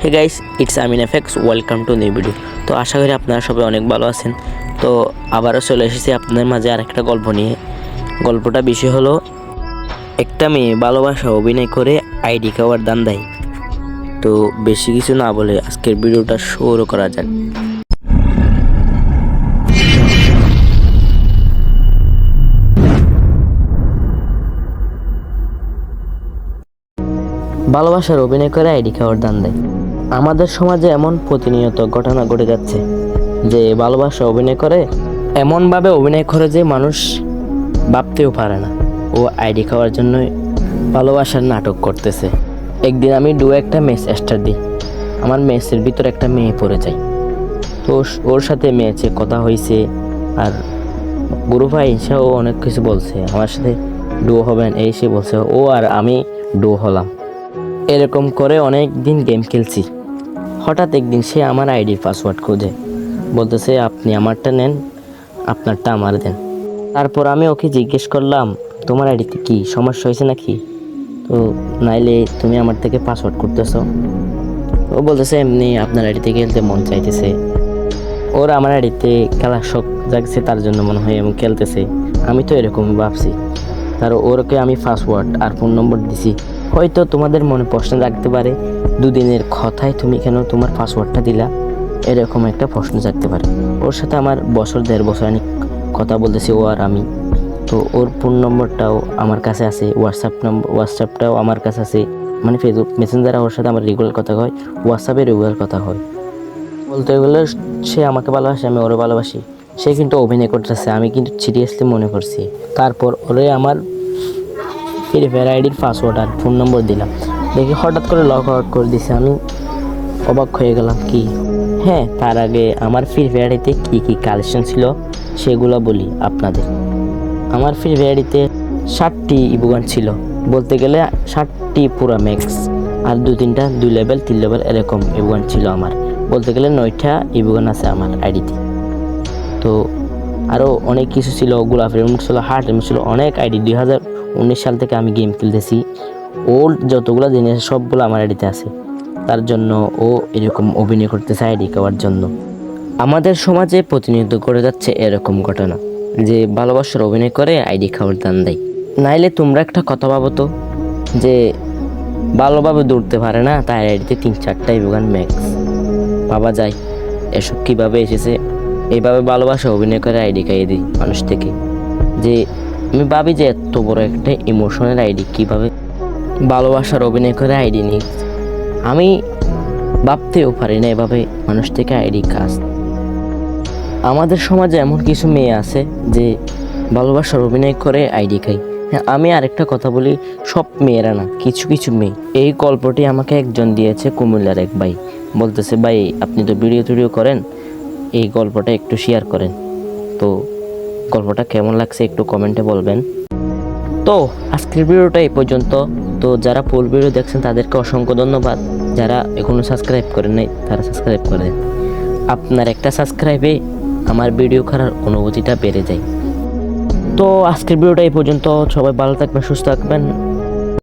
Hey guys, it's Amin effects, welcome to new video. তো আশা করি আপনারা সবাই অনেক ভালো আছেন। তো আবারও চলে এসেছি আপনাদের মাঝে আরেকটা গল্প নিয়ে। গল্পটা বিষয় হলো, একটা মেয়ে ভালোবাসা অভিনয় করে আইডি খাওয়ার দান দেয়। তো বেশি কিছু না বলে আজকের ভিডিওটা শুরু করা যাক। ভালোবাসার অভিনয় করে আইডি খাওয়ার দান দেয়। আমাদের সমাজে এমন প্রতিনিয়ত ঘটনা ঘটে যাচ্ছে যে ভালোবাসা অভিনয় করে, এমনভাবে অভিনয় করে যে মানুষ ভাবতেও পারে না ও আইডি খাওয়ার জন্য ভালোবাসার নাটক করতেছে। একদিন আমি একটা মেস স্টার দিই। আমার মেসের ভিতর একটা মেয়ে পড়ে যায়। তো ওর সাথে মেয়েছে কথা হয়েছে, আর গ্রুপে এসে ও অনেক কিছু বলছে, আমার সাথে ডুও হবেন এই সে বলছে। ও আর আমি ডুও হলাম। এরকম করে অনেক দিন গেম খেলছি। হঠাৎ একদিন সে আমার আইডির পাসওয়ার্ড খোঁজে, বলতেছে আপনি আমারটা নেন, আপনারটা আমার দেন। তারপর আমি ওকে জিজ্ঞেস করলাম, তোমার আইডিতে কি সমস্যা হয়েছে নাকি? তো নাইলে তুমি আমার থেকে পাসওয়ার্ড করতেছো? ও বলতেছে এমনি আপনার আইডিতে খেলতে মন চাইতেছে। ওর আমার আইডিতে খেলার শখ জাগছে, তার জন্য মনে হয় এবং খেলতেছে। আমি তো এরকমই ভাবছি। ওরকে আমি পাসওয়ার্ড আর ফোন নম্বর দিছি। হয়তো তোমাদের মনে প্রশ্ন জাগতে পারে, দুদিনের কথায় তুমি কেন তোমার পাসওয়ার্ডটা দিলা? এরকম একটা প্রশ্ন জাগতে পারে। ওর সাথে আমার দেড় বছর আমি কথা বলতেছি, ও আর আমি। তো ওর ফোন নম্বরটাও আমার কাছে আছে, হোয়াটসঅ্যাপটাও আমার কাছে আছে। মানে ফেসবুক মেসেঞ্জারে ওর সাথে আমার রেগুলার কথা হয়, হোয়াটসঅ্যাপে রেগুলার কথা হয়। বলতে গেলে সে আমাকে ভালোবাসে, আমি ওরে ভালোবাসি। সে কিন্তু অভিনয় করতেছে, আমি কিন্তু সিরিয়াসলি মনে করছি। তারপর ওরে আমার ফ্রি ফায়ার আইডির পাসওয়ার্ড আর ফোন নম্বর দিলাম। দেখি হঠাৎ করে লগ আউট করে দিছে। আমি অবাক হয়ে গেলাম, কি? হ্যাঁ, তার আগে আমার ফ্রি ফায়ারিতে কী কী কালেকশন ছিল সেগুলো বলি আপনাদের। আমার ফ্রি ফায়ারিতে 60টি ইবুগান ছিল, বলতে গেলে 60টি পুরা ম্যাক্স, আর 2 লেভেল 3 লেভেল এরকম ইবুগান ছিল আমার। বলতে গেলে 9টা ইবুগান আছে আমার আইডিতে। তো আরও অনেক কিছু ছিল, গোলাপ রেমুট ছিল, হার্ট রেমুট ছিল, অনেক আইডি। 2019 সাল থেকে আমি গেম খেলতেছি। ওল্ড যতগুলো জিনিস সবগুলো আমার আইডিতে আছে। তার জন্য ও এরকম অভিনয় করতেছে আইডি খাওয়ার জন্য। আমাদের সমাজে প্রতিনিয়ত ঘটে যাচ্ছে এরকম ঘটনা যে ভালোবাসার অভিনয় করে আইডি খাওয়ার দান দেয়। নাইলে তোমরা একটা কথা ভাবো তো, যে ভালোভাবে দৌড়তে পারে না, তাই আইডিতে 3-4টা ইবুগান ম্যাক্স। ভাবা যায় এসব কীভাবে এসেছে। এইভাবে ভালোবাসা অভিনয় করে আইডি খাইয়ে দিই মানুষ থেকে। যে আমি ভাবি যে এত বড় একটা ইমোশনাল আইডি কীভাবে ভালোবাসার অভিনয় করে আইডি নিই। আমি ভাবতেও পারি না এভাবে মানুষ থেকে আইডি কাজ। আমাদের সমাজে এমন কিছু মেয়ে আছে যে ভালোবাসার অভিনয় করে আইডি খাই। হ্যাঁ, আমি আরেকটা কথা বলি, সব মেয়েরা না, কিছু কিছু মেয়ে। এই গল্পটি আমাকে একজন দিয়েছে, কুমিল্লার এক ভাই। বলতেছে, ভাই আপনি তো ভিডিও করেন, এই গল্পটা একটু শেয়ার করেন। তো গল্পটা কেমন লাগছে একটু কমেন্টে বলবেন। তো আজকের ভিডিওটা এই পর্যন্ত। তো যারা ফুল ভিডিও দেখছেন তাদেরকে অসংখ্য ধন্যবাদ। যারা এখনও সাবস্ক্রাইব করেন নাই তারা সাবস্ক্রাইব করে দেন। আপনার একটা সাবস্ক্রাইবে আমার ভিডিও করার অনুভূতিটা বেড়ে যায়। তো আজকের ভিডিওটা এই পর্যন্ত। সবাই ভালো থাকবেন, সুস্থ থাকবেন।